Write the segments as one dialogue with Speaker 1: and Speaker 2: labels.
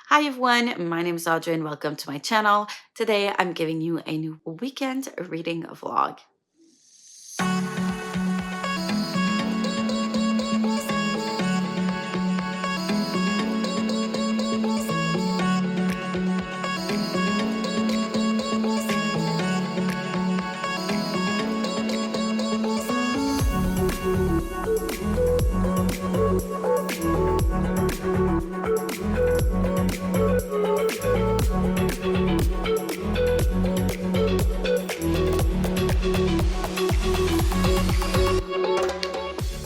Speaker 1: Hi everyone, my name is Audrey and welcome to my channel. Today I'm giving you a new weekend reading vlog.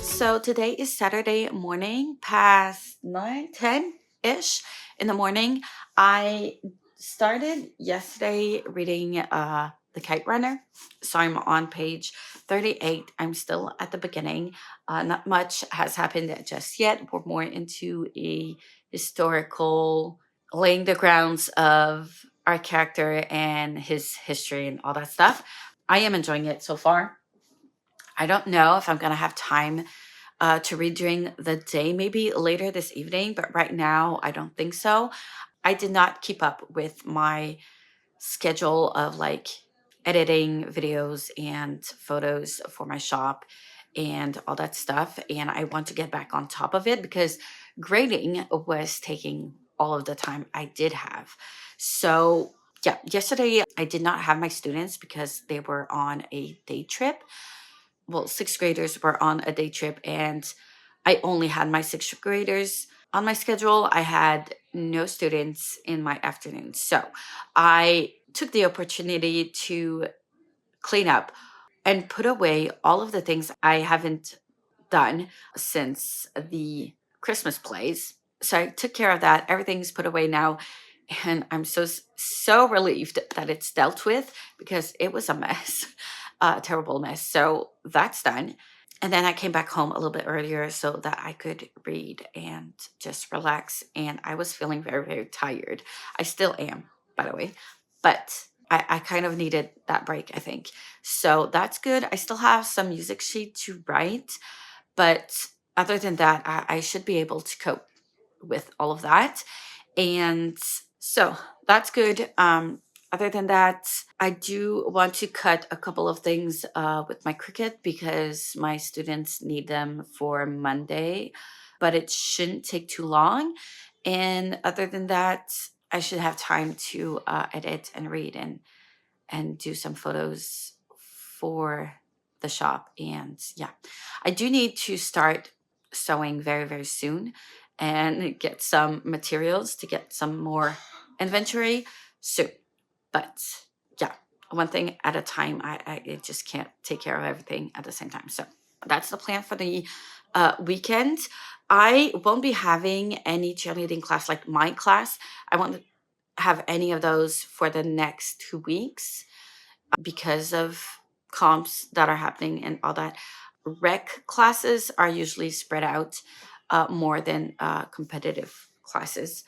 Speaker 1: So today is Saturday morning, past 9, 10-ish in the morning. I started yesterday reading The Kite Runner. So I'm on page 38. I'm still at the beginning. Not much has happened just yet. We're more into a historical, laying the grounds of our character and his history and all that stuff. I am enjoying it so far. I don't know if I'm going to have time to read during the day, maybe later this evening, but right now I don't think so. I did not keep up with my schedule of like editing videos and photos for my shop and all that stuff. And I want to get back on top of it because grading was taking all of the time I did have. So, yeah, yesterday I did not have my students because they were on a day trip. Well, sixth graders were on a day trip, and I only had my sixth graders on my schedule. I had no students in my afternoon. So I took the opportunity to clean up and put away all of the things I haven't done since the Christmas plays. So I took care of that. Everything's put away now. And I'm so relieved that it's dealt with because it was a mess, a terrible mess. So that's done. And then I came back home a little bit earlier so that I could read and just relax. And I was feeling very, very tired. I still am, by the way. But I kind of needed that break, I think. So that's good. I still have some music sheet to write. But other than that, I should be able to cope with all of that. And so that's good. Other than that, I do want to cut a couple of things with my Cricut because my students need them for Monday, but it shouldn't take too long. And other than that, I should have time to edit and read and do some photos for the shop. And yeah, I do need to start sewing very, very soon and get some materials to get some more inventory soon. But yeah, one thing at a time. I just can't take care of everything at the same time. So that's the plan for the weekend. I won't be having any cheerleading class like my class. I won't have any of those for the next 2 weeks because of comps that are happening and all that. Rec classes are usually spread out more than competitive classes,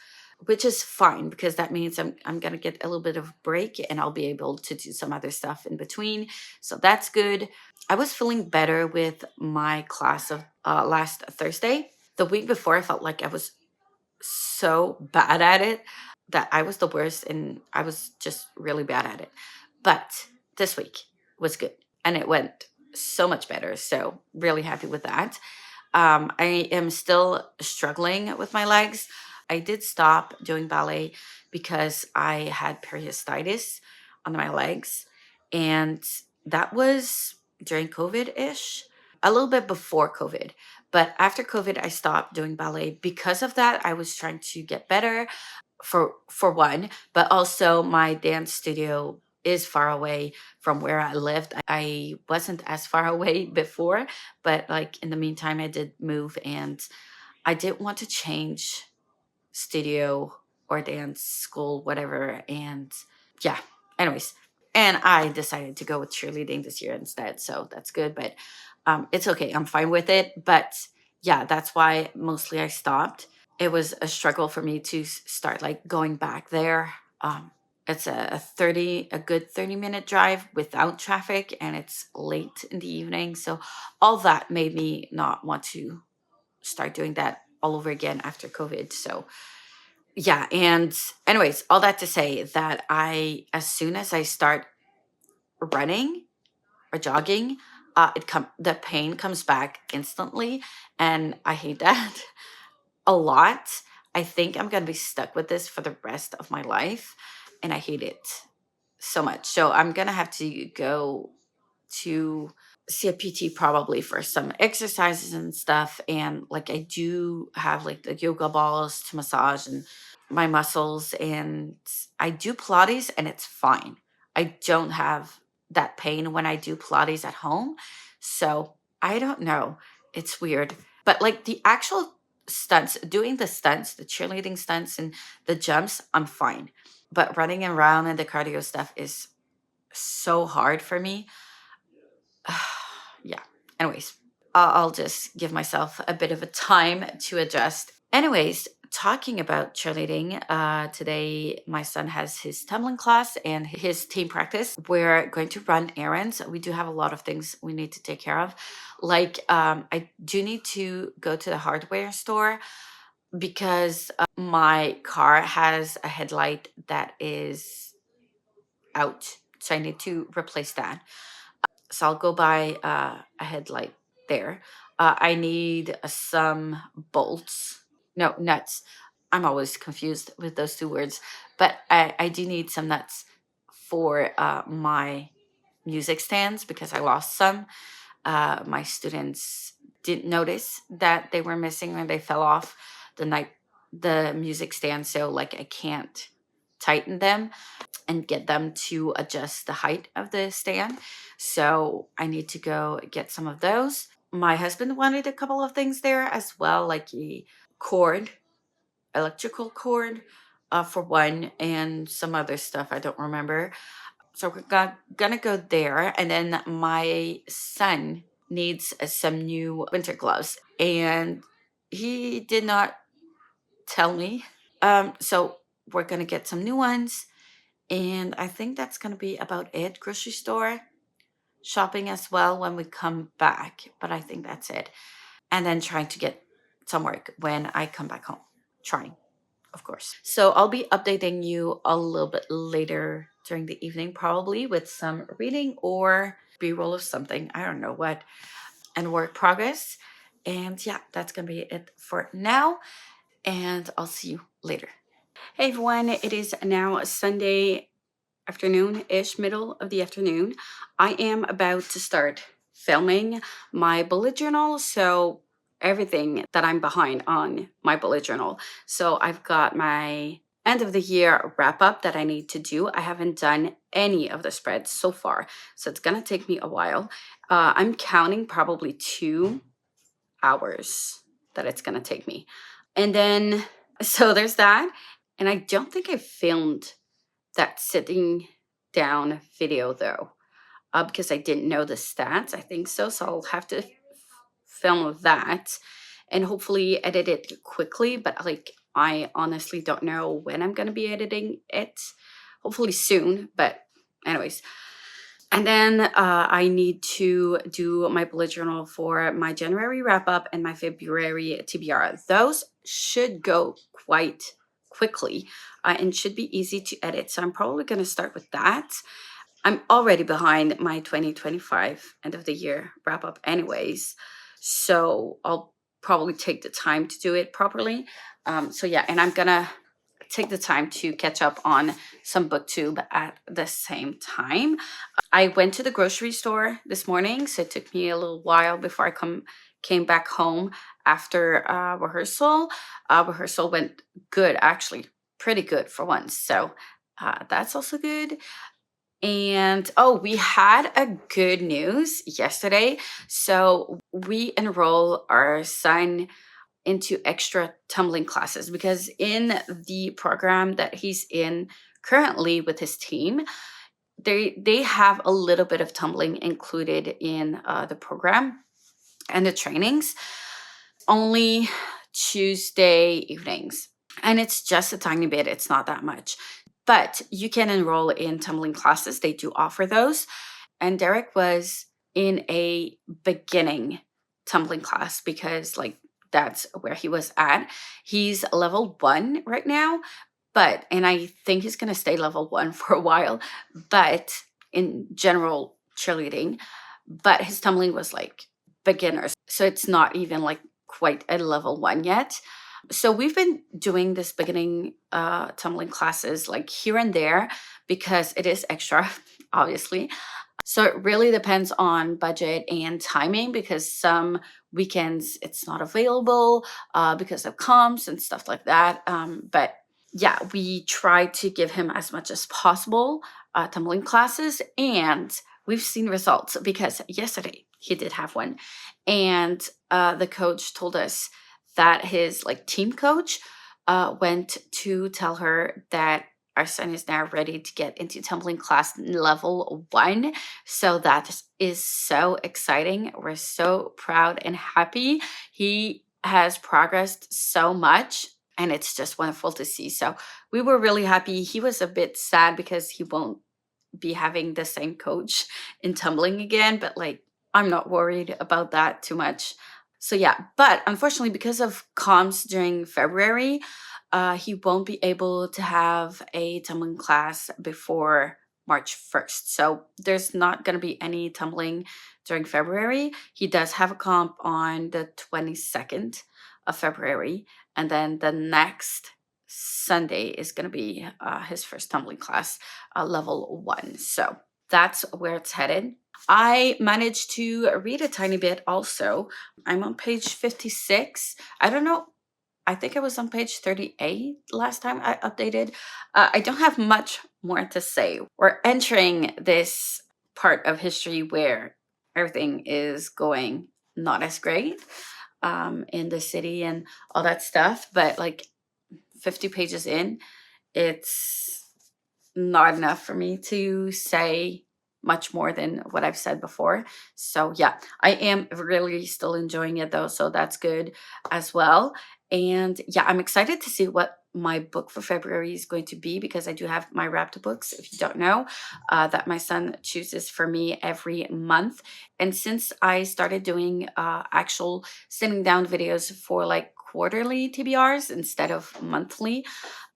Speaker 1: which is fine because that means I'm going to get a little bit of break and I'll be able to do some other stuff in between. So that's good. I was feeling better with my class of last Thursday. The week before, I felt like I was so bad at it that I was the worst and I was just really bad at it. But this week was good and it went so much better. So, really happy with that. I am still struggling with my legs. I did stop doing ballet because I had periosteitis on my legs. And that was during COVID ish, a little bit before COVID. But after COVID, I stopped doing ballet. Because of that, I was trying to get better for one, but also my dance studio is far away from where I lived. I wasn't as far away before, but like in the meantime, I did move and I didn't want to change studio or dance school, whatever. And yeah, anyways. And I decided to go with cheerleading this year instead. So that's good, but it's okay. I'm fine with it. But yeah, that's why mostly I stopped. It was a struggle for me to start like going back there. It's a good 30-minute drive without traffic, and it's late in the evening. So all that made me not want to start doing that all over again after COVID. So yeah, and anyways, all that to say that as soon as I start running or jogging, the pain comes back instantly, and I hate that a lot. I think I'm gonna be stuck with this for the rest of my life, and I hate it so much. So I'm gonna have to go to see a PT probably for some exercises and stuff. And like I do have like the yoga balls to massage and my muscles, and I do Pilates and it's fine. I don't have that pain when I do Pilates at home. So I don't know. It's weird. But like the actual stunts, doing the stunts, the cheerleading stunts and the jumps, I'm fine. But running around and the cardio stuff is so hard for me. Yeah. Anyways, I'll just give myself a bit of a time to adjust. Anyways, talking about cheerleading, today my son has his tumbling class and his team practice. We're going to run errands. We do have a lot of things we need to take care of. Like, I do need to go to the hardware store because my car has a headlight that is out. So I need to replace that. So I'll go buy a headlight there. I need some bolts. No, nuts. I'm always confused with those two words. But I do need some nuts for my music stands because I lost some. My students didn't notice that they were missing when they fell off the music stand. So like I can't tighten them and get them to adjust the height of the stand. So I need to go get some of those. My husband wanted a couple of things there as well, like a cord, electrical cord, for one, and some other stuff I don't remember. So we're gonna go there, and then my son needs some new winter gloves, and he did not tell me. So we're gonna get some new ones. And I think that's going to be about it. Grocery store, shopping as well when we come back. But I think that's it. And then trying to get some work when I come back home. Trying, of course. So I'll be updating you a little bit later during the evening, probably with some reading or B-roll of something. I don't know what. And work progress. And yeah, that's going to be it for now. And I'll see you later. Hey everyone, it is now Sunday afternoon-ish, middle of the afternoon. I am about to start filming my bullet journal, so everything that I'm behind on my bullet journal. So I've got my end of the year wrap up that I need to do. I haven't done any of the spreads so far, so it's gonna take me a while. I'm counting probably 2 hours that it's gonna take me. And then, so there's that. And I don't think I filmed that sitting down video though, because I didn't know the stats. I think so. So I'll have to film that and hopefully edit it quickly. But like, I honestly don't know when I'm going to be editing it. Hopefully soon. But anyways. And then I need to do my bullet journal for my January wrap up and my February TBR. Those should go quite quickly and should be easy to edit. So I'm probably going to start with that. I'm already behind my 2025 end of the year wrap up anyways. So I'll probably take the time to do it properly. So yeah, and I'm going to take the time to catch up on some booktube at the same time. I went to the grocery store this morning, so it took me a little while before I came back home after rehearsal. Rehearsal went good, actually, pretty good for once. So that's also good. And we had a good news yesterday. So we enroll our son into extra tumbling classes because in the program that he's in currently with his team, they have a little bit of tumbling included in the program and the trainings, only Tuesday evenings. And it's just a tiny bit, it's not that much. But you can enroll in tumbling classes, they do offer those. And Derek was in a beginning tumbling class because like that's where he was at. He's level 1 right now, and I think he's going to stay level 1 for a while, but in general cheerleading, but his tumbling was like beginners. So it's not even like quite a level 1 yet. So we've been doing this beginning tumbling classes like here and there because it is extra, obviously. So it really depends on budget and timing because some weekends it's not available because of comps and stuff like that. But yeah, we try to give him as much as possible tumbling classes, and we've seen results because yesterday he did have one, and the coach told us that his like team coach went to tell her that our son is now ready to get into tumbling class level 1. So that is so exciting. We're so proud and happy. He has progressed so much, and it's just wonderful to see. So we were really happy. He was a bit sad because he won't be having the same coach in tumbling again, but like I'm not worried about that too much. So yeah, but unfortunately, because of comps during February, he won't be able to have a tumbling class before March 1st. So there's not going to be any tumbling during February. He does have a comp on the 22nd of February. And then the next Sunday is going to be his first tumbling class, level 1. So that's where it's headed. I managed to read a tiny bit also. I'm on page 56. I don't know. I think I was on page 38 last time I updated. I don't have much more to say. We're entering this part of history where everything is going not as great in the city and all that stuff. But like 50 pages in, it's not enough for me to say much more than what I've said before. So yeah, I am really still enjoying it though, so that's good as well. And yeah, I'm excited to see what my book for February is going to be because I do have my wrapped books, if you don't know, that my son chooses for me every month. And since I started doing actual sitting down videos for like quarterly TBRs instead of monthly,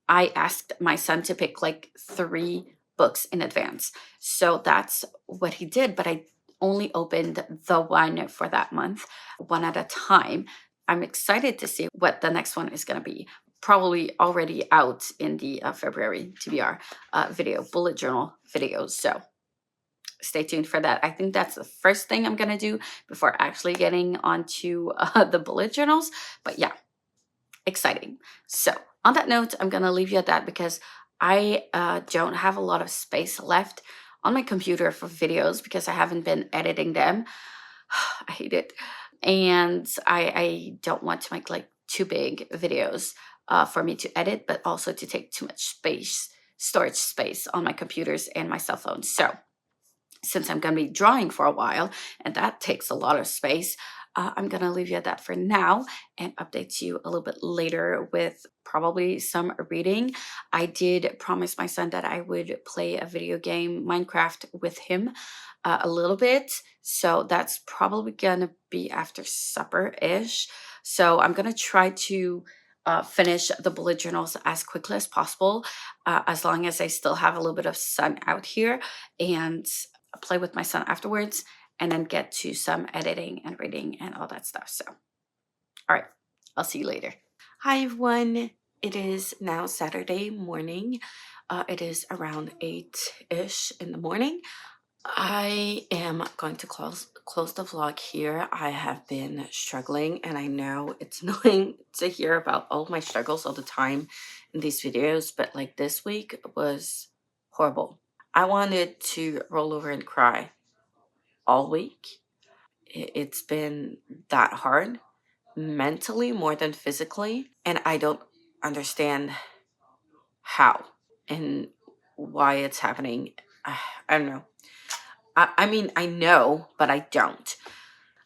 Speaker 1: I asked my son to pick like 3 books in advance. So that's what he did, but I only opened the one for that month, one at a time. I'm excited to see what the next one is going to be. Probably already out in the February TBR video, bullet journal videos. So stay tuned for that. I think that's the first thing I'm going to do before actually getting onto the bullet journals. But yeah, exciting. So on that note, I'm gonna leave you at that because I don't have a lot of space left on my computer for videos because I haven't been editing them. I hate it. And I don't want to make like too big videos for me to edit, but also to take too much storage space on my computers and my cell phone. So since I'm going to be drawing for a while and that takes a lot of space, I'm going to leave you at that for now and update you a little bit later with probably some reading. I did promise my son that I would play a video game, Minecraft, with him a little bit. So that's probably going to be after supper-ish. So I'm going to try to finish the bullet journals as quickly as possible, as long as I still have a little bit of sun out here, and play with my son afterwards, and then get to some editing and reading and all that stuff. So, all right, I'll see you later. Hi, everyone. It is now Saturday morning. It is around 8-ish in the morning. I am going to close the vlog here. I have been struggling, and I know it's annoying to hear about all my struggles all the time in these videos, but like this week was horrible. I wanted to roll over and cry all week. It's been that hard mentally more than physically, and I don't understand how and why it's happening. I don't know. I mean, I know, but I don't.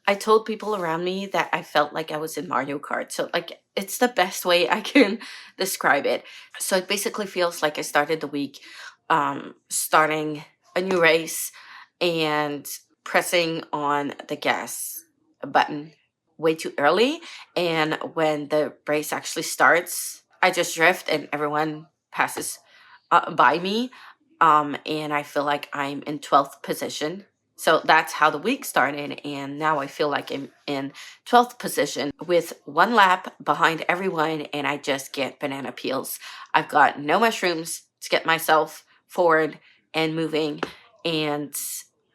Speaker 1: I told people around me that I felt like I was in Mario Kart. So like, it's the best way I can describe it. So it basically feels like I started the week starting a new race and pressing on the gas button way too early. And when the race actually starts, I just drift and everyone passes by me. And I feel like I'm in 12th position. So that's how the week started. And now I feel like I'm in 12th position with one lap behind everyone. And I just get banana peels. I've got no mushrooms to get myself forward and moving. And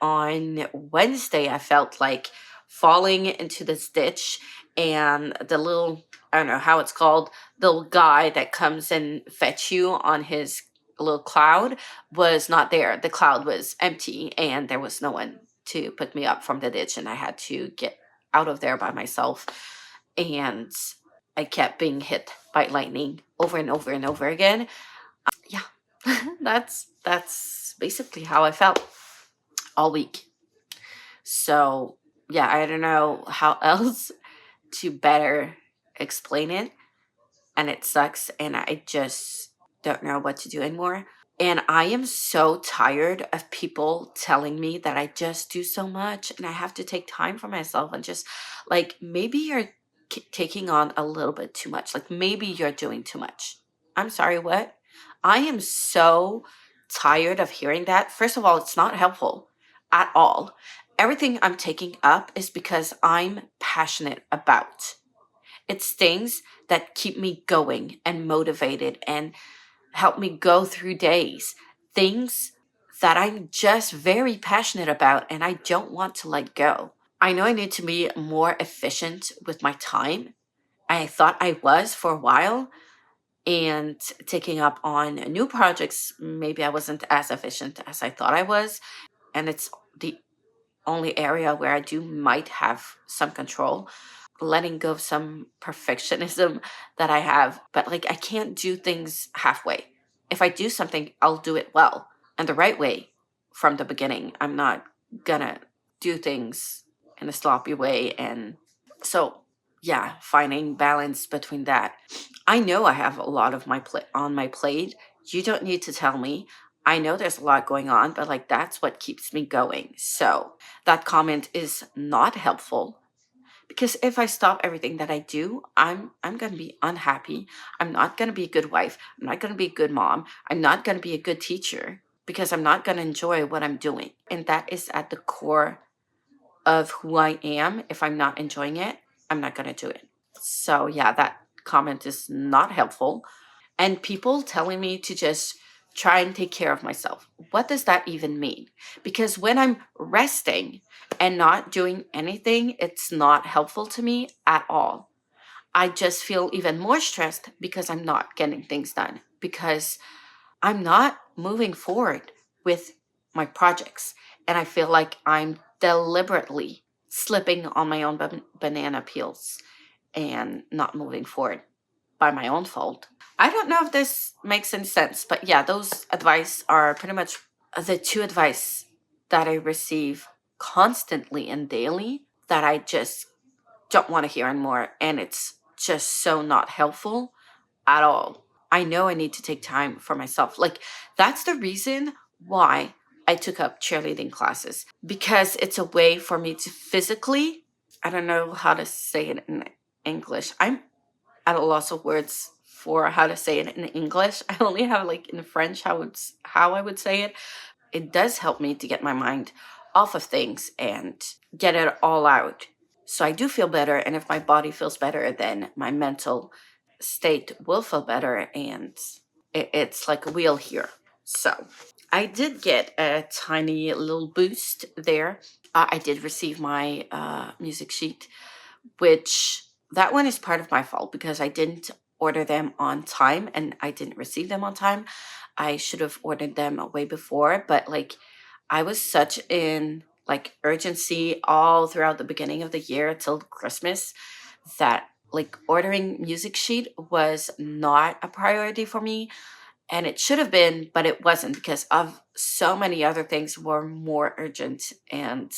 Speaker 1: on Wednesday, I felt like falling into this ditch, and the little, I don't know how it's called, the little guy that comes and fetch you on his little cloud was not there. The cloud was empty and there was no one to pick me up from the ditch, and I had to get out of there by myself. And I kept being hit by lightning over and over and over again. Yeah, that's basically how I felt all week. So yeah, I don't know how else to better explain it, and it sucks, and I just don't know what to do anymore. And I am so tired of people telling me that I just do so much and I have to take time for myself, and just like, maybe you're taking on a little bit too much. Like, maybe you're doing too much. I'm sorry, what? I am so tired of hearing that. First of all, it's not helpful at all. Everything I'm taking up is because I'm passionate about. It's things that keep me going and motivated and help me go through days. Things that I'm just very passionate about and I don't want to let go. I know I need to be more efficient with my time. I thought I was for a while, and taking up on new projects, maybe I wasn't as efficient as I thought I was. And it's the only area where I do might have some control, letting go of some perfectionism that I have. But like, I can't do things halfway. If I do something, I'll do it well and the right way from the beginning. I'm not gonna do things in a sloppy way. And so, yeah, finding balance between that. I know I have a lot of on my plate. You don't need to tell me. I know there's a lot going on, but like, that's what keeps me going. So that comment is not helpful, because if I stop everything that I do, I'm going to be unhappy. I'm not going to be a good wife. I'm not going to be a good mom. I'm not going to be a good teacher, because I'm not going to enjoy what I'm doing. And that is at the core of who I am. If I'm not enjoying it, I'm not going to do it. So yeah, that comment is not helpful. And people telling me to just try and take care of myself. What does that even mean? Because when I'm resting and not doing anything, it's not helpful to me at all. I just feel even more stressed because I'm not getting things done, because I'm not moving forward with my projects. And I feel like I'm deliberately slipping on my own banana peels and not moving forward by my own fault. I don't know if this makes any sense, but yeah, those advice are pretty much the two advice that I receive constantly and daily that I just don't want to hear anymore. And it's just so not helpful at all. I know I need to take time for myself. Like, that's the reason why I took up cheerleading classes, because it's a way for me to physically, I don't know how to say it in English. I'm at a loss of words for how to say it in English. I only have like in French how I would say it. It does help me to get my mind off of things and get it all out. So I do feel better, and if my body feels better, then my mental state will feel better, and it's like a wheel here. So I did get a tiny little boost there. I did receive my music sheet, which that one is part of my fault because I didn't order them on time and I didn't receive them on time. I should have ordered them way before, but like, I was such in like urgency all throughout the beginning of the year till Christmas that like ordering music sheet was not a priority for me. And it should have been, but it wasn't, because of so many other things were more urgent and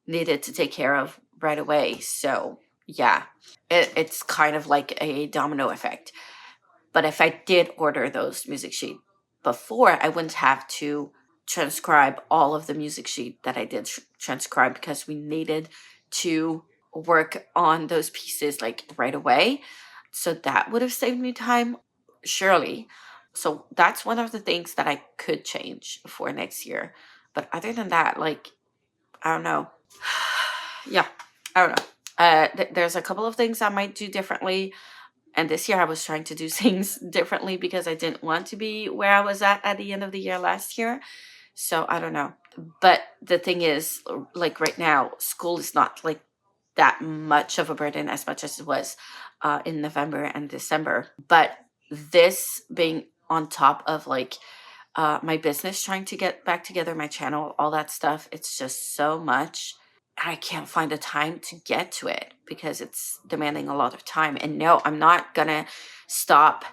Speaker 1: needed to take care of right away. So yeah, it's kind of like a domino effect. But if I did order those music sheet before, I wouldn't have to transcribe all of the music sheet that I did transcribe, because we needed to work on those pieces like right away. So that would have saved me time, surely. So that's one of the things that I could change for next year. But other than that, like, I don't know. Yeah, I don't know. There's a couple of things I might do differently. And this year I was trying to do things differently because I didn't want to be where I was at the end of the year last year. So I don't know. But the thing is, like right now, school is not like that much of a burden as much as it was in November and December. But this being on top of like my business, trying to get back together, my channel, all that stuff, it's just so much. I can't find the time to get to it because it's demanding a lot of time. And no, I'm not gonna stop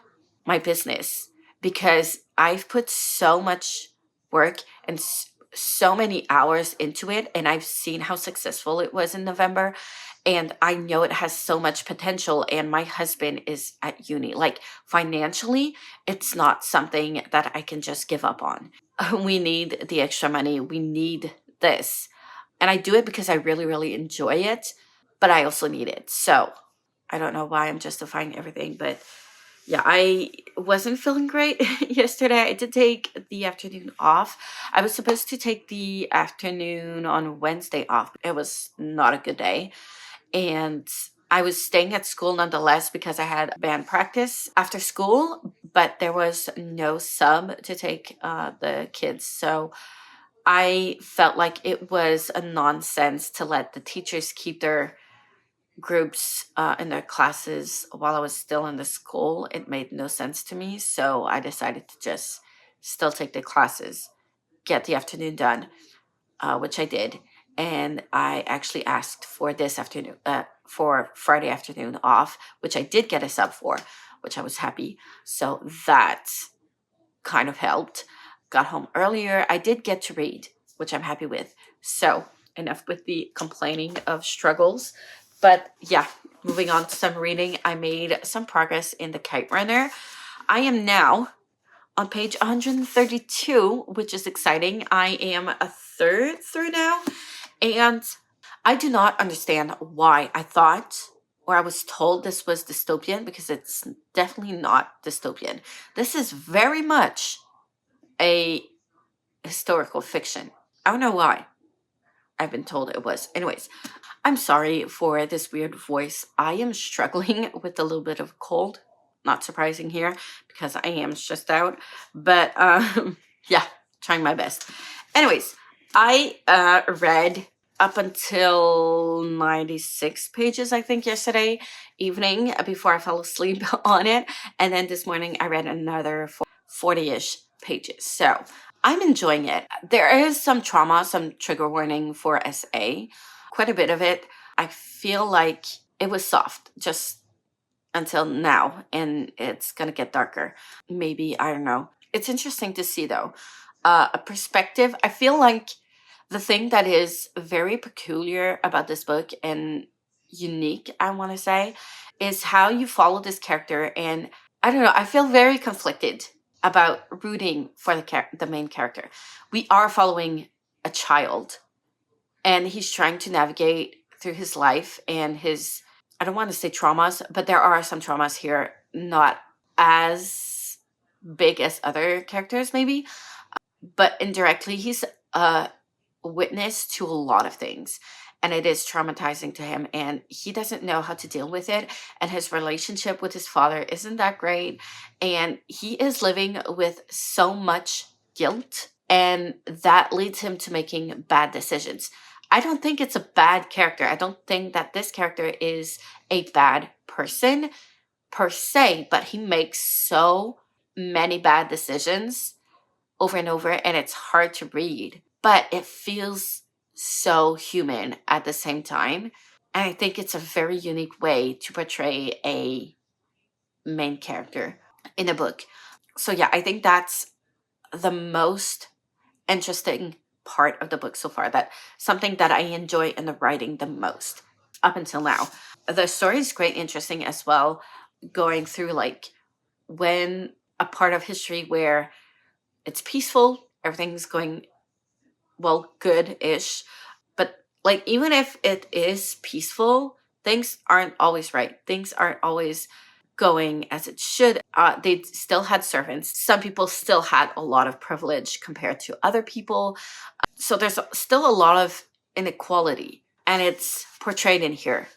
Speaker 1: my business because I've put so much work and so many hours into it, and I've seen how successful it was in November, and I know it has so much potential. And my husband is at uni. Like, financially, it's not something that I can just give up on. We need the extra money. We need this. And I do it because I really, really enjoy it, but I also need it. So I don't know why I'm justifying everything, but yeah, I wasn't feeling great yesterday. I did take the afternoon off. I was supposed to take the afternoon on Wednesday off. It was not a good day. And I was staying at school nonetheless because I had band practice after school, but there was no sub to take the kids. So I felt like it was a nonsense to let the teachers keep their groups in their classes while I was still in the school. It made no sense to me. So I decided to just still take the classes, get the afternoon done, which I did. And I actually asked for this afternoon, for Friday afternoon off, which I did get a sub for, which I was happy. So that kind of helped. Got home earlier. I did get to read, which I'm happy with. So enough with the complaining of struggles. But yeah, moving on to some reading. I made some progress in the Kite Runner. I am now on page 132, which is exciting. I am a third through now, and I do not understand why I thought, or I was told, this was dystopian, because it's definitely not dystopian. This is very much a historical fiction. I don't know why I've been told it was. Anyways, I'm sorry for this weird voice. I am struggling with a little bit of cold. Not surprising here because I am stressed out. But yeah, trying my best. Anyways, I read up until 96 pages, I think, yesterday evening before I fell asleep on it. And then this morning I read another 40-ish pages. So I'm enjoying it. There is some trauma, some trigger warning for SA, quite a bit of it. I feel like it was soft just until now, and it's gonna get darker. Maybe, I don't know. It's interesting to see though. A perspective. I feel like the thing that is very peculiar about this book and unique, I want to say, is how you follow this character. And I don't know, I feel very conflicted about rooting for the main character. We are following a child, and he's trying to navigate through his life and his, I don't want to say traumas, but there are some traumas here, not as big as other characters maybe, but indirectly he's a witness to a lot of things, and it is traumatizing to him, and he doesn't know how to deal with it. And his relationship with his father isn't that great, and he is living with so much guilt, and that leads him to making bad decisions. I don't think it's a bad character. I don't think that this character is a bad person per se, but he makes so many bad decisions over and over, and it's hard to read, but it feels so human at the same time. And I think it's a very unique way to portray a main character in a book. So yeah, I think that's the most interesting part of the book so far, that something that I enjoy in the writing the most up until now. The story is great, interesting as well, going through like when a part of history where it's peaceful, everything's going well, good-ish, but like, even if it is peaceful, things aren't always right. Things aren't always going as it should. They still had servants. Some people still had a lot of privilege compared to other people. So there's still a lot of inequality, and it's portrayed in here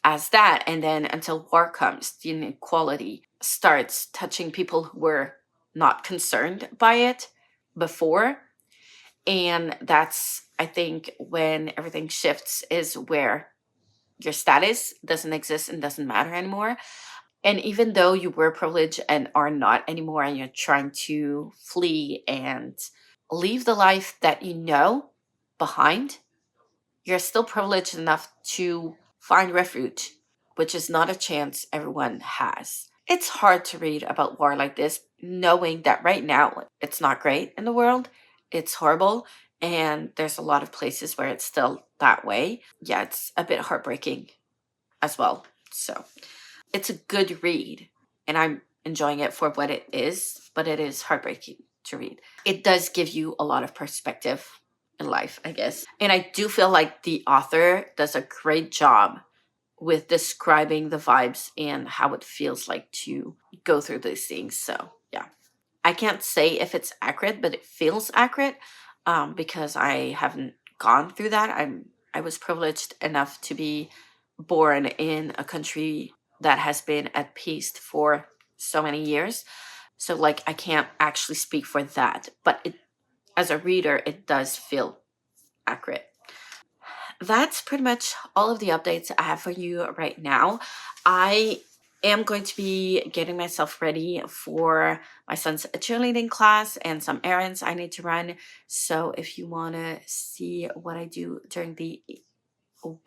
Speaker 1: as that. And then until war comes, the inequality starts touching people who were not concerned by it before. And that's, I think, when everything shifts, is where your status doesn't exist and doesn't matter anymore. And even though you were privileged and are not anymore, and you're trying to flee and leave the life that you know behind, you're still privileged enough to find refuge, which is not a chance everyone has. It's hard to read about war like this, knowing that right now it's not great in the world. It's horrible. And there's a lot of places where it's still that way. Yeah, it's a bit heartbreaking as well. So it's a good read, and I'm enjoying it for what it is, but it is heartbreaking to read. It does give you a lot of perspective in life, I guess. And I do feel like the author does a great job with describing the vibes and how it feels like to go through these things. So, yeah. I can't say if it's accurate, but it feels accurate, because I haven't gone through that. I was privileged enough to be born in a country that has been at peace for so many years. So, like, I can't actually speak for that, but as a reader, it does feel accurate. That's pretty much all of the updates I have for you right now. I am going to be getting myself ready for my son's cheerleading class and some errands I need to run. So if you want to see what I do during the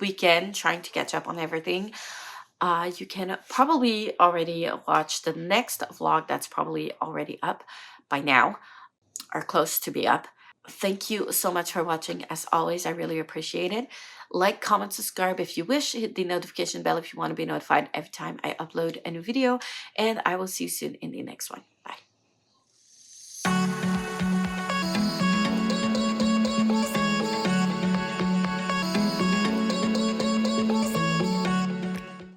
Speaker 1: weekend, trying to catch up on everything, you can probably already watch the next vlog that's probably already up by now, or close to be up. Thank you so much for watching. As always, I really appreciate it. Like, comment, subscribe if you wish. Hit the notification bell if you want to be notified every time I upload a new video. And I will see you soon in the next one. Bye.